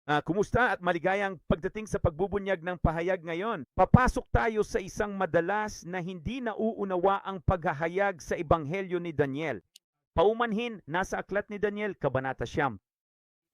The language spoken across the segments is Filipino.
Kumusta at maligayang pagdating sa pagbubunyag ng pahayag ngayon. Papasok tayo sa isang madalas na hindi nauunawa ang paghahayag sa Ebanghelyo ni Daniel. Paumanhin, nasa aklat ni Daniel, Kabanata 9.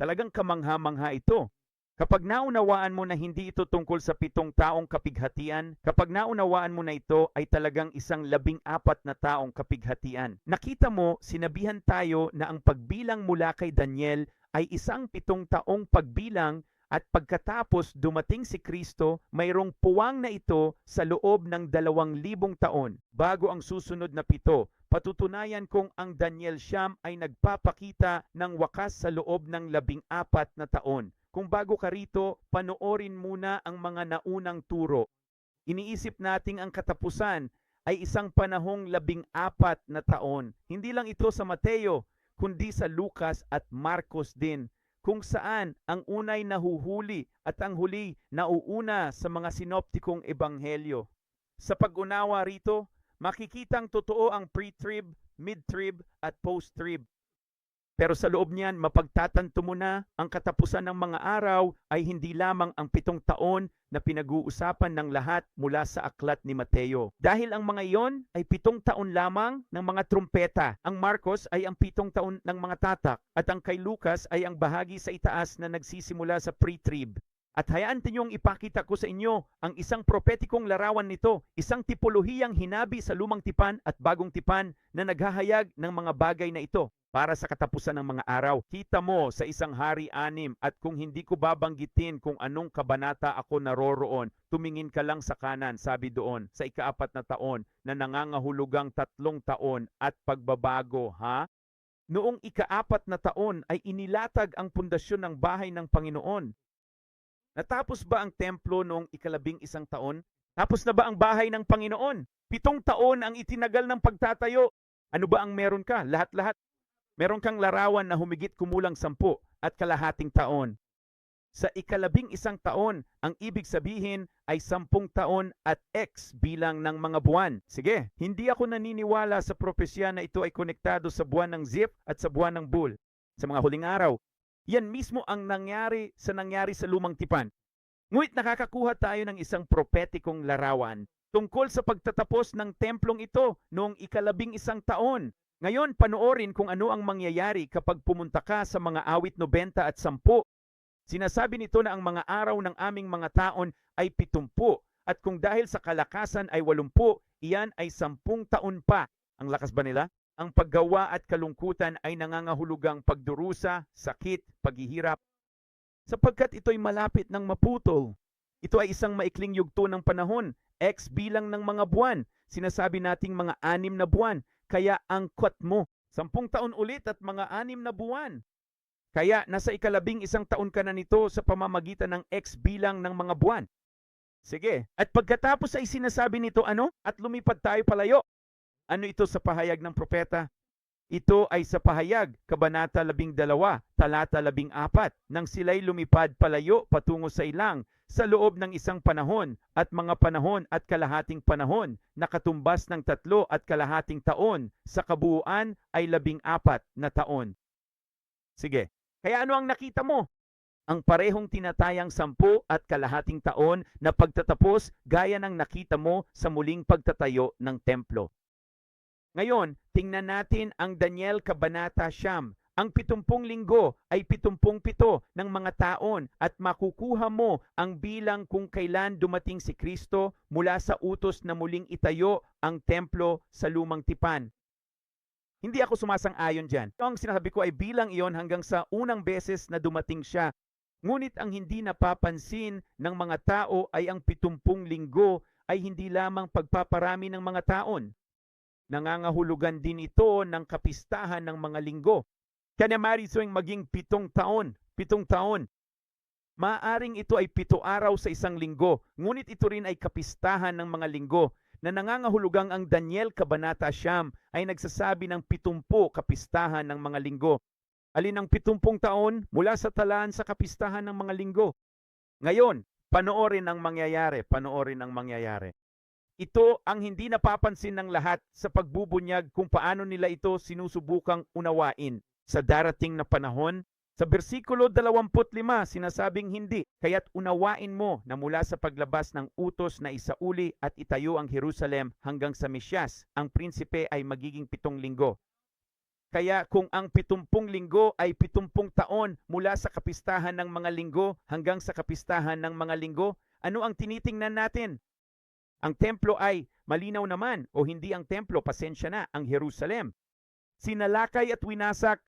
Talagang kamangha-mangha ito. Kapag naunawaan mo na hindi ito tungkol sa 7 taong kapighatian, kapag naunawaan mo na ito ay talagang isang 14 na taong kapighatian. Nakita mo, sinabihan tayo na ang pagbilang mula kay Daniel ay isang 7 taong pagbilang at pagkatapos dumating si Kristo, mayroong puwang na ito sa loob ng 2,000 taon bago ang susunod na 7. Patutunayan kong ang Daniel Siyam ay nagpapakita ng wakas sa loob ng 14 na taon. Kung bago ka rito, panoorin muna ang mga naunang turo. Iniisip nating ang katapusan ay isang panahong 14 na taon. Hindi lang ito sa Mateo, kundi sa Lucas at Marcos din, kung saan ang unay nahuhuli at ang huli nauuna sa mga sinoptikong ebanghelyo. Sa pag-unawa rito, makikitang totoo ang pre-trib, mid-trib at post-trib. Pero sa loob niyan, mapagtatanto mo na ang katapusan ng mga araw ay hindi lamang ang 7 taon na pinag-uusapan ng lahat mula sa aklat ni Mateo. Dahil ang mga iyon ay 7 taon lamang ng mga trumpeta. Ang Marcos ay ang 7 taon ng mga tatak at ang kay Lucas ay ang bahagi sa itaas na nagsisimula sa pre-trib. At hayaan ninyong ipakita ko sa inyo ang isang propetikong larawan nito, isang tipolohiyang hinabi sa lumang tipan at bagong tipan na naghahayag ng mga bagay na ito para sa katapusan ng mga araw. Kita mo sa isang hari 6 at kung hindi ko babanggitin kung anong kabanata ako naroroon, tumingin ka lang sa kanan, sabi doon, sa ika-4 na taon na nangangahulugang 3 taon at pagbabago, ha? Noong ika-4 na taon ay inilatag ang pundasyon ng bahay ng Panginoon. Natapos ba ang templo noong ika-11 taon? Tapos na ba ang bahay ng Panginoon? 7 taon ang itinagal ng pagtatayo. Ano ba ang meron ka? Lahat-lahat. Meron kang larawan na humigit kumulang 10 at kalahating taon. Sa ika-11 taon, ang ibig sabihin ay 10 taon at X bilang ng mga buwan. Sige, hindi ako naniniwala sa propesya na ito ay konektado sa buwan ng Ziph at sa buwan ng Bull. Sa mga huling araw, yan mismo ang nangyari sa lumang tipan. Ngunit nakakakuha tayo ng isang propetikong larawan tungkol sa pagtatapos ng templong ito noong ika-11 taon. Ngayon, panoorin kung ano ang mangyayari kapag pumunta ka sa mga awit 90 at 10. Sinasabi nito na ang mga araw ng aming mga taon ay 70 at kung dahil sa kalakasan ay 80, iyan ay 10 taon pa. Ang lakas ba nila? Ang paggawa at kalungkutan ay nangangahulugang pagdurusa, sakit, paghihirap, sapagkat ito'y malapit ng maputol. Ito ay isang maikling yugto ng panahon, X bilang ng mga buwan. Sinasabi nating mga 6 na buwan, kaya angkot mo. 10 taon ulit at mga 6 na buwan. Kaya nasa ika-11 taon ka na nito sa pamamagitan ng X bilang ng mga buwan. Sige, at pagkatapos ay sinasabi nito ano? At lumipad tayo palayo. Ano ito sa pahayag ng propeta? Ito ay sa pahayag, Kabanata 12, talata 14, nang sila'y lumipad palayo patungo sa ilang, sa loob ng isang panahon at mga panahon at kalahating panahon, nakatumbas ng 3 at kalahating taon, sa kabuuan ay 14 na taon. Sige, kaya ano ang nakita mo? Ang parehong tinatayang 10 at kalahating taon na pagtatapos gaya ng nakita mo sa muling pagtatayo ng templo. Ngayon, tingnan natin ang Daniel Kabanata 9. Ang 70 linggo ay 77 ng mga taon at makukuha mo ang bilang kung kailan dumating si Kristo mula sa utos na muling itayo ang templo sa lumang tipan. Hindi ako sumasang-ayon dyan. Ang sinasabi ko ay bilang iyon hanggang sa unang beses na dumating siya. Ngunit ang hindi napapansin ng mga tao ay ang 70 linggo ay hindi lamang pagpaparami ng mga taon. Nangangahulugan din ito ng kapistahan ng mga linggo. Kaya marisoing maging 7 taon. 7 taon. Maaring ito ay 7 araw sa isang linggo, ngunit ito rin ay kapistahan ng mga linggo na nangangahulugang ang Daniel Kabanata 9 ay nagsasabi ng 70 kapistahan ng mga linggo. Alin ang 70 taon mula sa talaan sa kapistahan ng mga linggo? Ngayon, panoorin ang mangyayari. Ito ang hindi napapansin ng lahat sa pagbubunyag kung paano nila ito sinusubukang unawain. Sa darating na panahon, Sa bersikulo 25, sinasabing hindi, kaya't unawain mo na mula sa paglabas ng utos na isauli at itayo ang Jerusalem hanggang sa Mesyas, ang prinsipe ay magiging 7 linggo. Kaya kung ang 70 linggo ay 70 taon mula sa kapistahan ng mga linggo hanggang sa kapistahan ng mga linggo, ano ang tinitingnan natin? Ang templo ay malinaw naman, o hindi ang templo, pasensya na, ang Jerusalem. Sinalakay at winasak.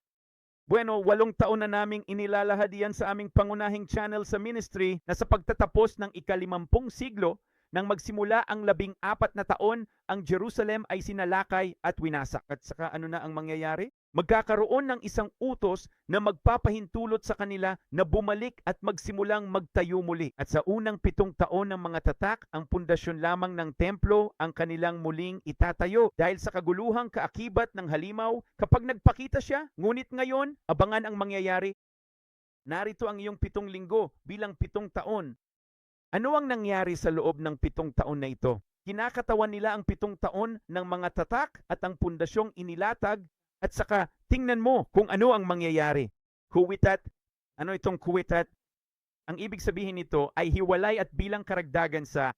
Bueno, 8 taon na naming inilalahad yan sa aming pangunahing channel sa ministry na sa pagtatapos ng ika-50 siglo, nang magsimula ang 14 na taon, ang Jerusalem ay sinalakay at winasak. At saka ano na ang mangyayari? Magkakaroon ng isang utos na magpapahintulot sa kanila na bumalik at magsimulang magtayo muli. At sa unang 7 taon ng mga tatak, ang pundasyon lamang ng templo ang kanilang muling itatayo. Dahil sa kaguluhang kaakibat ng halimaw, kapag nagpakita siya, ngunit ngayon, abangan ang mangyayari. Narito ang iyong 7 linggo bilang 7 taon. Ano ang nangyari sa loob ng 7 taon na ito? Kinakatawan nila ang 7 taon ng mga tatak at ang pundasyong inilatag, at saka tingnan mo kung ano ang mangyayari. Kuwitat. Ano itong kuwitat? Ang ibig sabihin nito ay hiwalay at bilang karagdagan sa,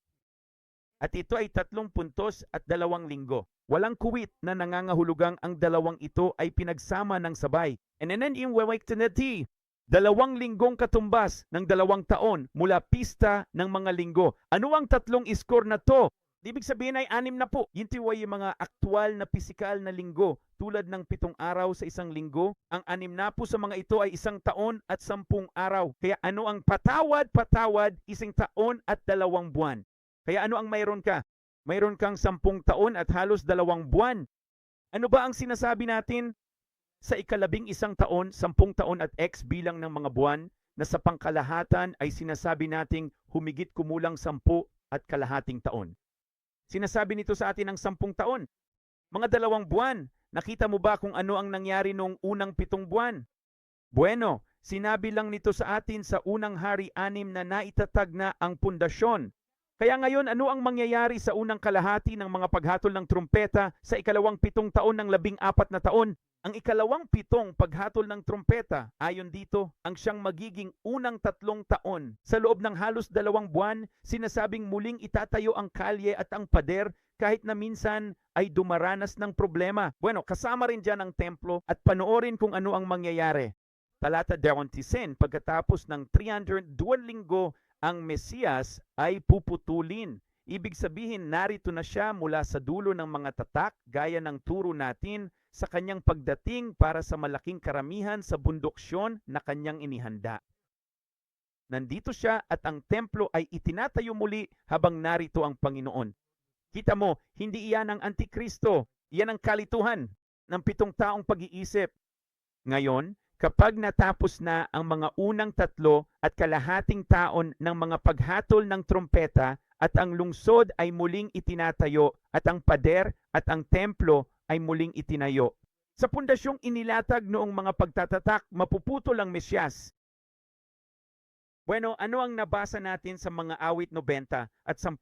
at ito ay 3 puntos at 2 linggo. Walang kuwit na nangangahulugang ang 2 ito ay pinagsama ng sabay. And then in Wawektinati, 2 linggong katumbas ng 2 taon mula pista ng mga linggo. Ano ang 3 iskor na to? Ibig sabihin ay 6 na po. Yun ay yung mga aktwal na pisikal na linggo. Tulad ng 7 araw sa isang linggo, ang 6 na po sa mga ito ay 1 taon at 10 araw. Kaya ano ang patawad, 1 taon at 2 buwan. Kaya ano ang mayroon ka? Mayroon kang 10 taon at halos 2 buwan. Ano ba ang sinasabi natin? Sa ika-11 taon, 10 taon at X bilang ng mga buwan, na sa pangkalahatan ay sinasabi nating humigit kumulang 10 at kalahating taon. Sinasabi nito sa atin ng 10 taon. Mga 2 buwan, nakita mo ba kung ano ang nangyari nung unang 7 buwan? Bueno, sinabi lang nito sa atin sa unang hari 6 na naitatag na ang pundasyon. Kaya ngayon, ano ang mangyayari sa unang kalahati ng mga paghatol ng trumpeta sa ikalawang 7 taon ng 14 na taon? Ang ikalawang 7 paghatol ng trumpeta, ayon dito, ang siyang magiging unang 3 taon. Sa loob ng halos 2 buwan, sinasabing muling itatayo ang kalye at ang pader kahit na minsan ay dumaranas ng problema. Bueno, kasama rin dyan ang templo at panoorin kung ano ang mangyayari. Talata 20, pagkatapos ng 302 linggo, ang Mesiyas ay puputulin. Ibig sabihin, narito na siya mula sa dulo ng mga tatak, gaya ng turo natin sa kanyang pagdating para sa malaking karamihan sa bundok Siyon na kanyang inihanda. Nandito siya at ang templo ay itinatayo muli habang narito ang Panginoon. Kita mo, hindi iyan ang Antikristo. Iyan ang kalituhan ng 7 taong pag-iisip. Ngayon, kapag natapos na ang mga unang 3 at kalahating taon ng mga paghatol ng trompeta at ang lungsod ay muling itinatayo at ang pader at ang templo ay muling itinayo. Sa pundasyong inilatag noong mga pagtatatak, mapuputol ang Mesyas. Bueno, ano ang nabasa natin sa mga awit 90 at 10?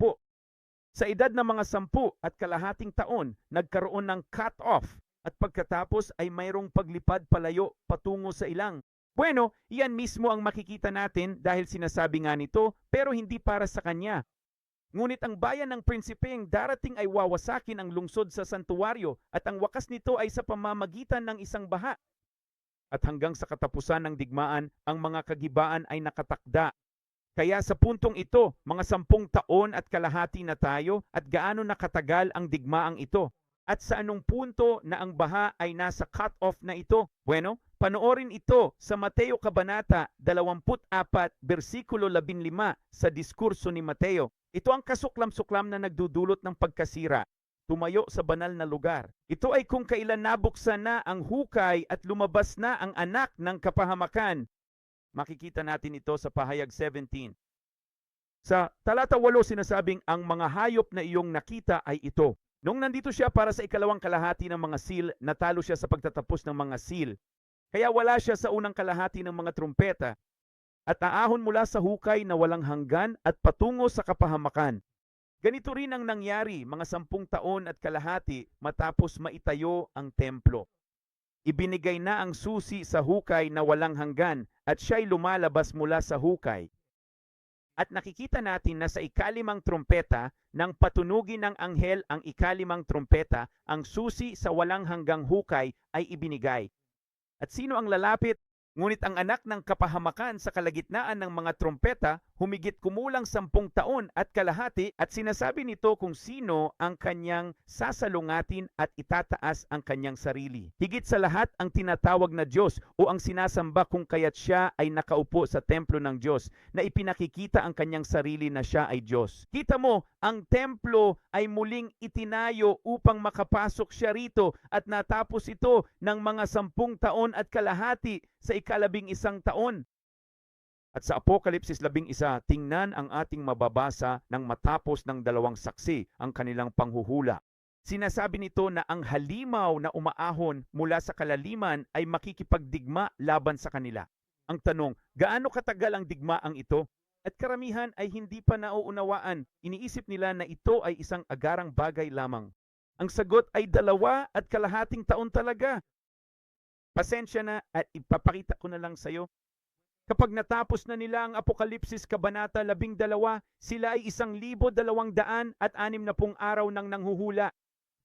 Sa edad ng mga 10 at kalahating taon, nagkaroon ng cut-off at pagkatapos ay mayroong paglipad palayo patungo sa ilang. Bueno, iyan mismo ang makikita natin dahil sinasabi nga nito, pero hindi para sa kanya. Ngunit ang bayan ng prinsipeng darating ay wawasakin ang lungsod sa santuwaryo at ang wakas nito ay sa pamamagitan ng isang baha. At hanggang sa katapusan ng digmaan, ang mga kagibaan ay nakatakda. Kaya sa puntong ito, mga 10 taon at kalahati na tayo at gaano nakatagal ang digmaang ito. At sa anong punto na ang baha ay nasa cut-off na ito? Bueno, panoorin ito sa Mateo Kabanata 24, versikulo 15 sa diskurso ni Mateo. Ito ang kasuklam-suklam na nagdudulot ng pagkasira. Tumayo sa banal na lugar. Ito ay kung kailan nabuksan na ang hukay at lumabas na ang anak ng kapahamakan. Makikita natin ito sa pahayag 17. Sa talata 8 sinasabing ang mga hayop na iyong nakita ay ito. Nung nandito siya para sa ikalawang kalahati ng mga seal, natalo siya sa pagtatapos ng mga seal. Kaya wala siya sa unang kalahati ng mga trumpeta. At aahon mula sa hukay na walang hanggan at patungo sa kapahamakan. Ganito rin ang nangyari mga 10 taon at kalahati matapos maitayo ang templo. Ibinigay na ang susi sa hukay na walang hanggan at siya'y lumalabas mula sa hukay. At nakikita natin na sa ikalimang trumpeta, nang patunugin ng anghel ang ikalimang trumpeta, ang susi sa walang hanggang hukay ay ibinigay. At sino ang lalapit? Ngunit ang anak ng kapahamakan sa kalagitnaan ng mga trompeta, humigit kumulang 10 taon at kalahati at sinasabi nito kung sino ang kanyang sasalungatin at itataas ang kanyang sarili. Higit sa lahat ang tinatawag na Diyos o ang sinasamba kung kaya't siya ay nakaupo sa templo ng Diyos na ipinakikita ang kanyang sarili na siya ay Diyos. Kita mo, ang templo ay muling itinayo upang makapasok siya rito at natapos ito ng mga 10 taon at kalahati sa ika-11 taon. At sa Apokalipsis 11, tingnan ang ating mababasa nang matapos ng 2 saksi ang kanilang panghuhula. Sinasabi nito na ang halimaw na umaahon mula sa kalaliman ay makikipagdigma laban sa kanila. Ang tanong, gaano katagal ang digmaang ito? At karamihan ay hindi pa nauunawaan. Iniisip nila na ito ay isang agarang bagay lamang. Ang sagot ay 2.5 taon talaga. Pasensya na at ipapakita ko na lang sa iyo. Kapag natapos na nila ang Apokalipsis Kabanata 12, sila ay 1,260 araw nang nanghuhula.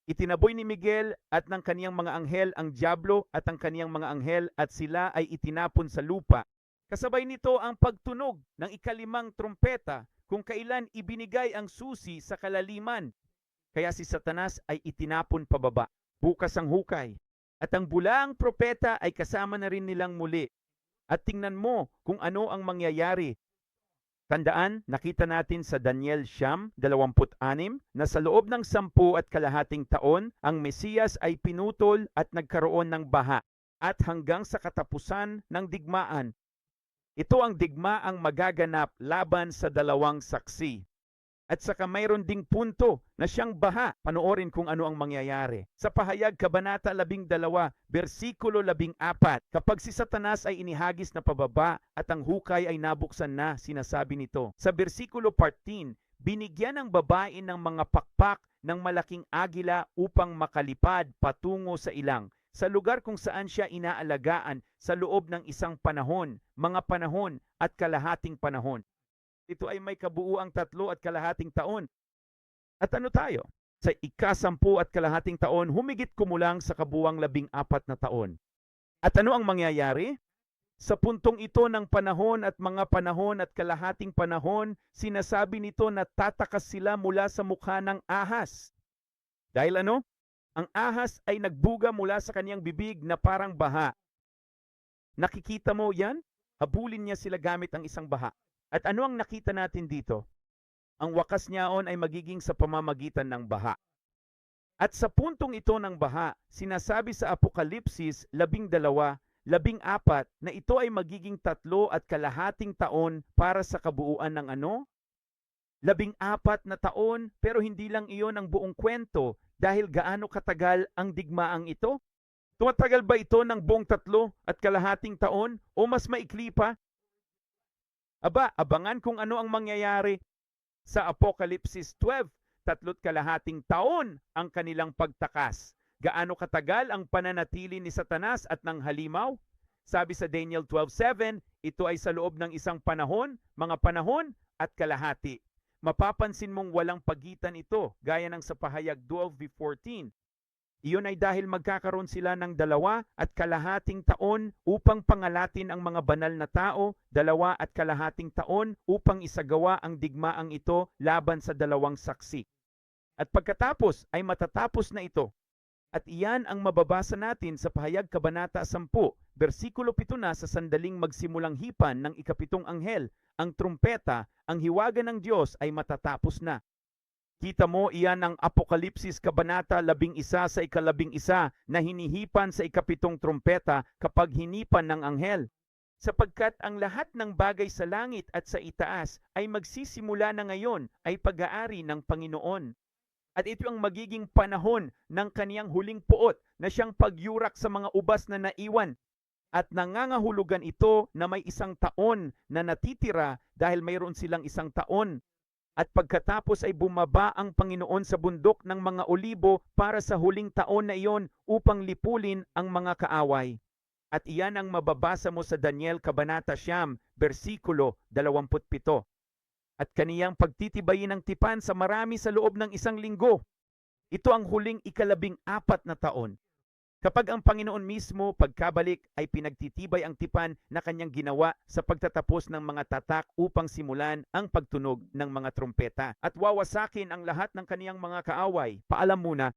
Itinaboy ni Miguel at ng kaniyang mga anghel ang diablo at ang kaniyang mga anghel at sila ay itinapon sa lupa. Kasabay nito ang pagtunog ng ika-5 trumpeta kung kailan ibinigay ang susi sa kalaliman. Kaya si Satanas ay itinapon pababa. Bukas ang hukay. At ang bulaang propeta ay kasama na rin nilang muli. At tingnan mo kung ano ang mangyayari. Tandaan, nakita natin sa Daniel 9:26 na sa loob ng 10.5 taon, ang Mesiyas ay pinutol at nagkaroon ng baha. At hanggang sa katapusan ng digmaan, ito ang digmaang magaganap laban sa 2 saksi. At saka mayroon ding punto na siyang baha. Panoorin kung ano ang mangyayari. Sa Pahayag Kabanata 12, versikulo 14, kapag si Satanas ay inihagis na pababa at ang hukay ay nabuksan na, sinasabi nito. Sa versikulo 14, binigyan ng babae ng mga pakpak ng malaking agila upang makalipad patungo sa ilang, sa lugar kung saan siya inaalagaan sa loob ng isang panahon, mga panahon at kalahating panahon. Ito ay may kabuuang 3.5 taon. At ano tayo? Sa ika-10.5 taon, humigit kumulang sa kabuuang 14 na taon. At ano ang mangyayari? Sa puntong ito ng panahon at mga panahon at kalahating panahon, sinasabi nito na tatakas sila mula sa mukha ng ahas. Dahil ano? Ang ahas ay nagbuga mula sa kanyang bibig na parang baha. Nakikita mo yan? Habulin niya sila gamit ang isang baha. At ano ang nakita natin dito? Ang wakas niyaon ay magiging sa pamamagitan ng baha. At sa puntong ito ng baha, sinasabi sa Apokalipsis 12:14 na ito ay magiging 3.5 taon para sa kabuuan ng ano? 14 na taon, pero hindi lang iyon ang buong kwento dahil gaano katagal ang digmaang ito? Tumatagal ba ito ng buong 3.5 taon o mas maikli pa? Aba, abangan kung ano ang mangyayari sa Apokalipsis 12. 3.5 taon ang kanilang pagtakas. Gaano katagal ang pananatili ni Satanas at ng halimaw? Sabi sa Daniel 12:7, ito ay sa loob ng isang panahon, mga panahon at kalahati. Mapapansin mong walang pagitan ito, gaya ng sa Pahayag 12:14. Iyon ay dahil magkakaroon sila ng 2.5 taon upang pangalatin ang mga banal na tao, 2.5 taon upang isagawa ang digmaang ito laban sa 2 saksi. At pagkatapos ay matatapos na ito. At iyan ang mababasa natin sa Pahayag Kabanata 10, versikulo 7 na sa sandaling magsimulang hipan ng ika-7 anghel, ang trumpeta, ang hiwaga ng Diyos ay matatapos na. Kita mo iyan ang Apokalipsis Kabanata 11 sa ika-11 na hinihipan sa ika-7 trumpeta kapag hinipan ng anghel. Sapagkat ang lahat ng bagay sa langit at sa itaas ay magsisimula na ngayon ay pag-aari ng Panginoon. At ito ang magiging panahon ng kaniyang huling puot na siyang pagyurak sa mga ubas na naiwan. At nangangahulugan ito na may 1 taon na natitira dahil mayroon silang 1 taon At pagkatapos ay bumaba ang Panginoon sa bundok ng mga olibo para sa huling taon na iyon upang lipulin ang mga kaaway. At iyan ang mababasa mo sa Daniel Kabanata 9, versikulo 27. At kaniyang pagtitibayin ng tipan sa marami sa loob ng 1 linggo. Ito ang huling 14 na taon. Kapag ang Panginoon mismo pagkabalik ay pinagtitibay ang tipan na kanyang ginawa sa pagtatapos ng mga tatak upang simulan ang pagtunog ng mga trumpeta at wawasakin ang lahat ng kaniyang mga kaaway. Paalam muna,